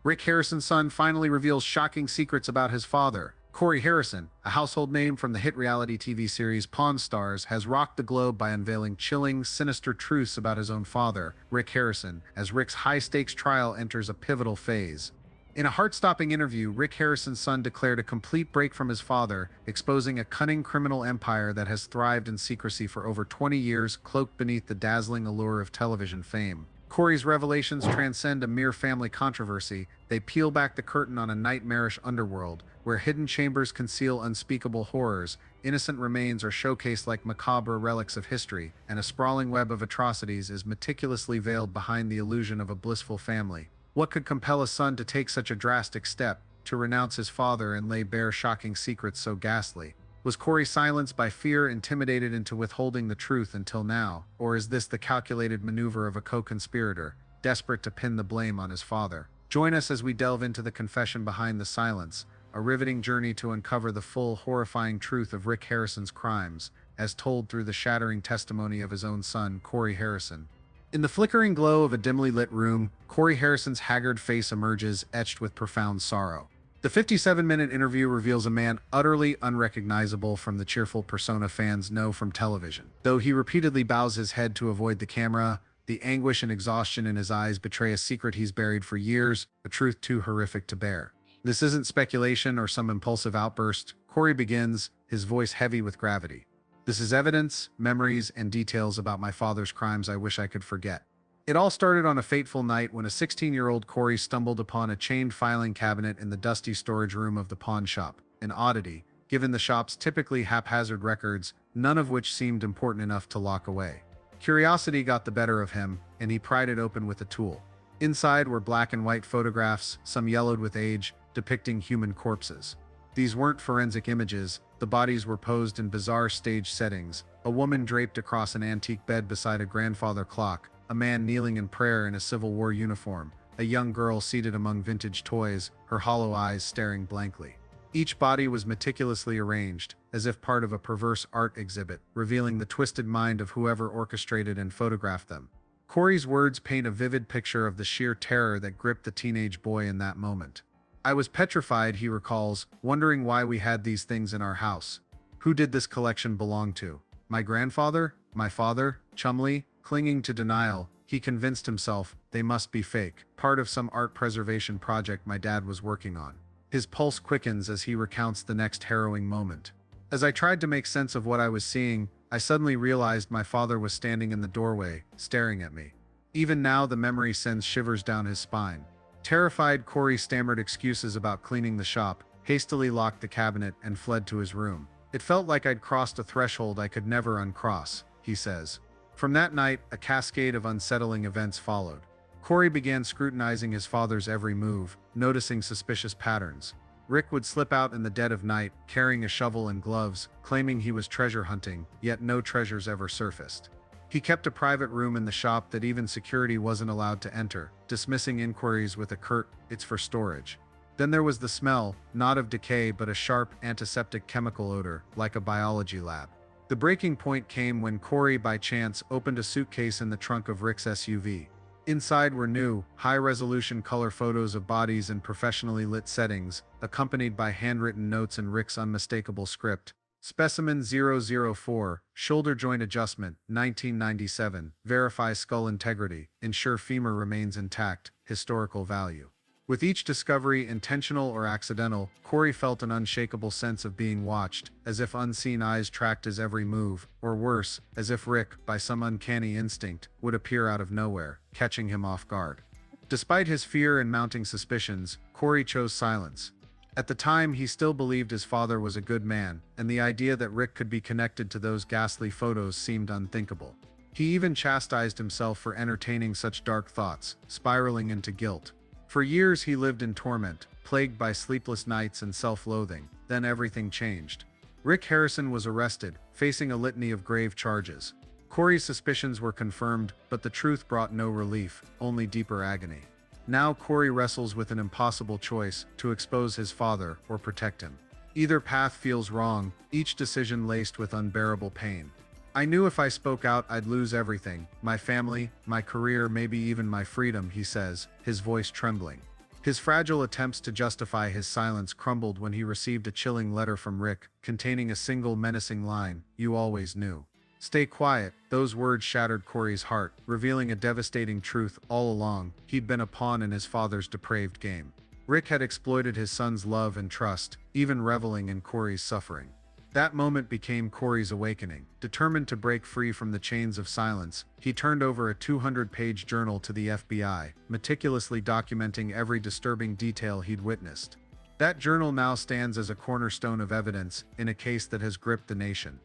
Rick Harrison's son finally reveals shocking secrets about his father. Corey Harrison, a household name from the hit reality TV series Pawn Stars, has rocked the globe by unveiling chilling, sinister truths about his own father, Rick Harrison, as Rick's high-stakes trial enters a pivotal phase. In a heart-stopping interview, Rick Harrison's son declared a complete break from his father, exposing a cunning criminal empire that has thrived in secrecy for over 20 years, cloaked beneath the dazzling allure of television fame. Corey's revelations transcend a mere family controversy. They peel back the curtain on a nightmarish underworld, where hidden chambers conceal unspeakable horrors, innocent remains are showcased like macabre relics of history, and a sprawling web of atrocities is meticulously veiled behind the illusion of a blissful family. What could compel a son to take such a drastic step, to renounce his father and lay bare shocking secrets so ghastly? Was Corey silenced by fear, intimidated into withholding the truth until now? Or is this the calculated maneuver of a co-conspirator, desperate to pin the blame on his father? Join us as we delve into the confession behind the silence, a riveting journey to uncover the full, horrifying truth of Rick Harrison's crimes, as told through the shattering testimony of his own son, Corey Harrison. In the flickering glow of a dimly lit room, Corey Harrison's haggard face emerges, etched with profound sorrow. The 57-minute interview reveals a man utterly unrecognizable from the cheerful persona fans know from television. Though he repeatedly bows his head to avoid the camera, the anguish and exhaustion in his eyes betray a secret he's buried for years, a truth too horrific to bear. This isn't speculation or some impulsive outburst. Corey begins, his voice heavy with gravity. This is evidence, memories, and details about my father's crimes I wish I could forget. It all started on a fateful night when a 16-year-old Corey stumbled upon a chained filing cabinet in the dusty storage room of the pawn shop, an oddity, given the shop's typically haphazard records, none of which seemed important enough to lock away. Curiosity got the better of him, and he pried it open with a tool. Inside were black and white photographs, some yellowed with age, depicting human corpses. These weren't forensic images, the bodies were posed in bizarre stage settings, a woman draped across an antique bed beside a grandfather clock, a man kneeling in prayer in a Civil War uniform, a young girl seated among vintage toys, her hollow eyes staring blankly. Each body was meticulously arranged, as if part of a perverse art exhibit, revealing the twisted mind of whoever orchestrated and photographed them. Corey's words paint a vivid picture of the sheer terror that gripped the teenage boy in that moment. I was petrified, he recalls, wondering why we had these things in our house. Who did this collection belong to? My grandfather? My father? Chumley? Clinging to denial, he convinced himself they must be fake, part of some art preservation project my dad was working on. His pulse quickens as he recounts the next harrowing moment. As I tried to make sense of what I was seeing, I suddenly realized my father was standing in the doorway, staring at me. Even now, the memory sends shivers down his spine. Terrified, Corey stammered excuses about cleaning the shop, hastily locked the cabinet, and fled to his room. It felt like I'd crossed a threshold I could never uncross, he says. From that night, a cascade of unsettling events followed. Corey began scrutinizing his father's every move, noticing suspicious patterns. Rick would slip out in the dead of night, carrying a shovel and gloves, claiming he was treasure hunting, yet no treasures ever surfaced. He kept a private room in the shop that even security wasn't allowed to enter, dismissing inquiries with a curt, "It's for storage." Then there was the smell, not of decay but a sharp, antiseptic chemical odor, like a biology lab. The breaking point came when Corey, by chance, opened a suitcase in the trunk of Rick's SUV. Inside were new, high-resolution color photos of bodies in professionally lit settings, accompanied by handwritten notes in Rick's unmistakable script. Specimen 004, shoulder joint adjustment, 1997, verify skull integrity, ensure femur remains intact, historical value. With each discovery, intentional or accidental, Corey felt an unshakable sense of being watched, as if unseen eyes tracked his every move, or worse, as if Rick, by some uncanny instinct, would appear out of nowhere, catching him off guard. Despite his fear and mounting suspicions, Corey chose silence. At the time, he still believed his father was a good man, and the idea that Rick could be connected to those ghastly photos seemed unthinkable. He even chastised himself for entertaining such dark thoughts, spiraling into guilt. For years he lived in torment, plagued by sleepless nights and self-loathing. Then everything changed. Rick Harrison was arrested, facing a litany of grave charges. Corey's suspicions were confirmed, but the truth brought no relief, only deeper agony. Now Corey wrestles with an impossible choice, to expose his father or protect him. Either path feels wrong, each decision laced with unbearable pain. I knew if I spoke out I'd lose everything, my family, my career, maybe even my freedom, he says, his voice trembling. His fragile attempts to justify his silence crumbled when he received a chilling letter from Rick, containing a single menacing line, "You always knew." "Stay quiet." Those words shattered Corey's heart, revealing a devastating truth. All along, he'd been a pawn in his father's depraved game. Rick had exploited his son's love and trust, even reveling in Corey's suffering. That moment became Corey's awakening. Determined to break free from the chains of silence, he turned over a 200-page journal to the FBI, meticulously documenting every disturbing detail he'd witnessed. That journal now stands as a cornerstone of evidence in a case that has gripped the nation.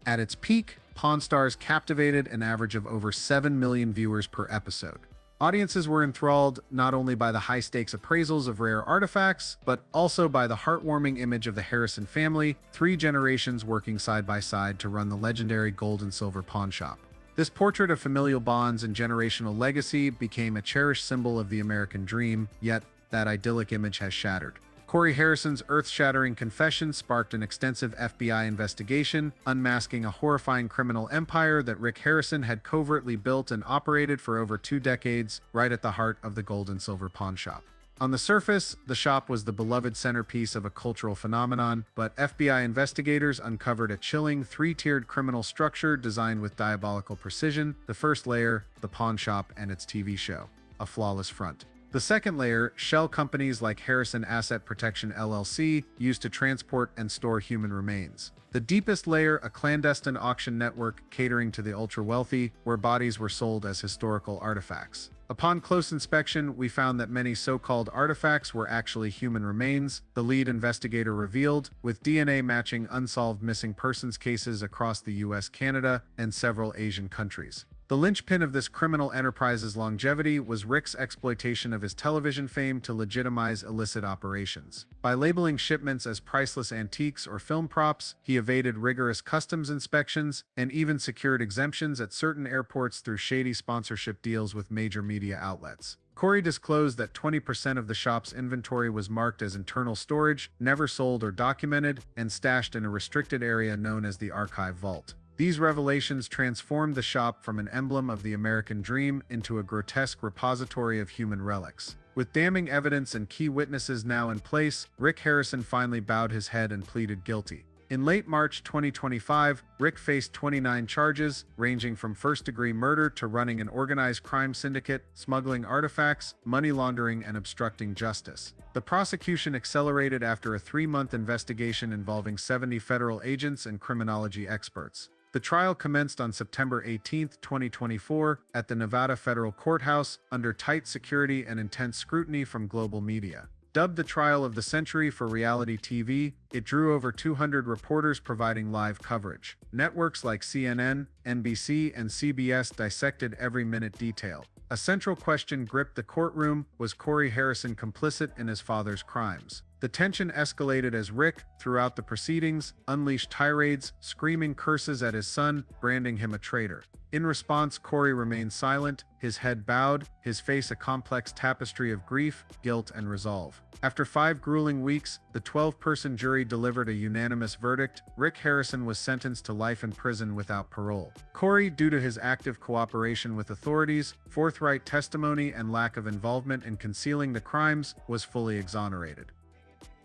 At its peak, Pawn Stars captivated an average of over 7 million viewers per episode. Audiences were enthralled not only by the high-stakes appraisals of rare artifacts, but also by the heartwarming image of the Harrison family, 3 generations working side by side to run the legendary gold and silver pawn shop. This portrait of familial bonds and generational legacy became a cherished symbol of the American dream, yet that idyllic image has shattered. Corey Harrison's earth-shattering confession sparked an extensive FBI investigation, unmasking a horrifying criminal empire that Rick Harrison had covertly built and operated for over 2 decades, right at the heart of the gold and silver pawn shop. On the surface, the shop was the beloved centerpiece of a cultural phenomenon, but FBI investigators uncovered a chilling 3-tiered criminal structure designed with diabolical precision. The first layer, the pawn shop and its TV show, a flawless front. The second layer, shell companies like Harrison Asset Protection LLC, used to transport and store human remains. The deepest layer, a clandestine auction network catering to the ultra-wealthy, where bodies were sold as historical artifacts. Upon close inspection, we found that many so-called artifacts were actually human remains, the lead investigator revealed, with DNA matching unsolved missing persons cases across the US, Canada, and several Asian countries. The linchpin of this criminal enterprise's longevity was Rick's exploitation of his television fame to legitimize illicit operations. By labeling shipments as priceless antiques or film props, he evaded rigorous customs inspections and even secured exemptions at certain airports through shady sponsorship deals with major media outlets. Corey disclosed that 20% of the shop's inventory was marked as internal storage, never sold or documented, and stashed in a restricted area known as the Archive Vault. These revelations transformed the shop from an emblem of the American dream into a grotesque repository of human relics. With damning evidence and key witnesses now in place, Rick Harrison finally bowed his head and pleaded guilty. In late March 2025, Rick faced 29 charges, ranging from first-degree murder to running an organized crime syndicate, smuggling artifacts, money laundering, and obstructing justice. The prosecution accelerated after a 3-month investigation involving 70 federal agents and criminology experts. The trial commenced on September 18, 2024, at the Nevada Federal Courthouse, under tight security and intense scrutiny from global media. Dubbed the trial of the century for reality TV, it drew over 200 reporters providing live coverage. Networks like CNN, NBC, and CBS dissected every minute detail. A central question gripped the courtroom: was Corey Harrison complicit in his father's crimes? The tension escalated as Rick, throughout the proceedings, unleashed tirades, screaming curses at his son, branding him a traitor. In response, Corey remained silent, his head bowed, his face a complex tapestry of grief, guilt, and resolve. After 5 grueling weeks, the 12-person jury delivered a unanimous verdict. Rick Harrison was sentenced to life in prison without parole. Corey, due to his active cooperation with authorities, forthright testimony, and lack of involvement in concealing the crimes, was fully exonerated.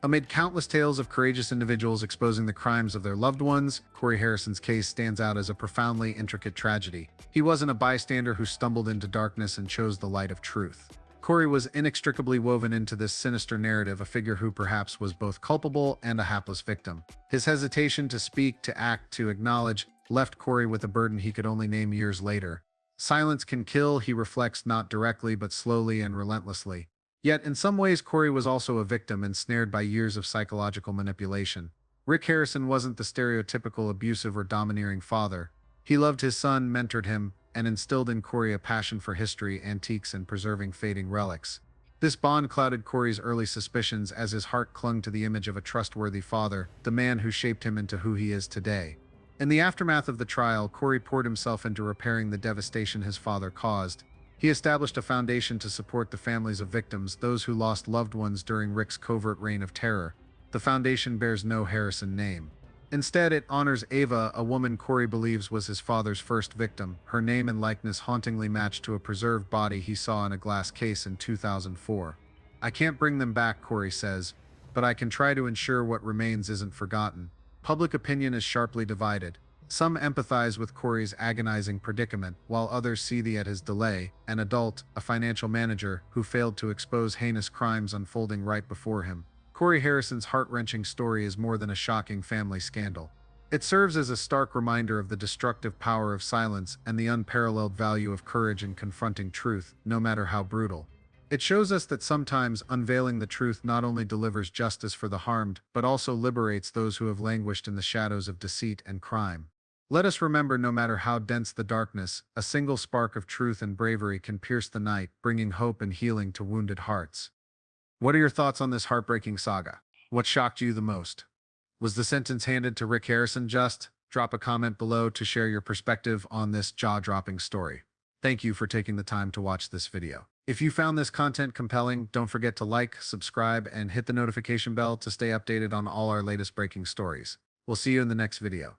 Amid countless tales of courageous individuals exposing the crimes of their loved ones, Corey Harrison's case stands out as a profoundly intricate tragedy. He wasn't a bystander who stumbled into darkness and chose the light of truth. Corey was inextricably woven into this sinister narrative, a figure who perhaps was both culpable and a hapless victim. His hesitation to speak, to act, to acknowledge, left Corey with a burden he could only name years later. Silence can kill, he reflects, not directly but slowly and relentlessly. Yet, in some ways, Corey was also a victim, ensnared by years of psychological manipulation. Rick Harrison wasn't the stereotypical abusive or domineering father. He loved his son, mentored him, and instilled in Corey a passion for history, antiques, and preserving fading relics. This bond clouded Corey's early suspicions as his heart clung to the image of a trustworthy father, the man who shaped him into who he is today. In the aftermath of the trial, Corey poured himself into repairing the devastation his father caused. He established a foundation to support the families of victims, those who lost loved ones during Rick's covert reign of terror. The foundation bears no Harrison name. Instead, it honors Ava, a woman Corey believes was his father's first victim, her name and likeness hauntingly matched to a preserved body he saw in a glass case in 2004. I can't bring them back, Corey says, but I can try to ensure what remains isn't forgotten. Public opinion is sharply divided. Some empathize with Corey's agonizing predicament, while others see the at his delay, an adult, a financial manager, who failed to expose heinous crimes unfolding right before him. Corey Harrison's heart-wrenching story is more than a shocking family scandal. It serves as a stark reminder of the destructive power of silence and the unparalleled value of courage in confronting truth, no matter how brutal. It shows us that sometimes unveiling the truth not only delivers justice for the harmed, but also liberates those who have languished in the shadows of deceit and crime. Let us remember, no matter how dense the darkness, a single spark of truth and bravery can pierce the night, bringing hope and healing to wounded hearts. What are your thoughts on this heartbreaking saga? What shocked you the most? Was the sentence handed to Rick Harrison just? Drop a comment below to share your perspective on this jaw-dropping story. Thank you for taking the time to watch this video. If you found this content compelling, don't forget to like, subscribe, and hit the notification bell to stay updated on all our latest breaking stories. We'll see you in the next video.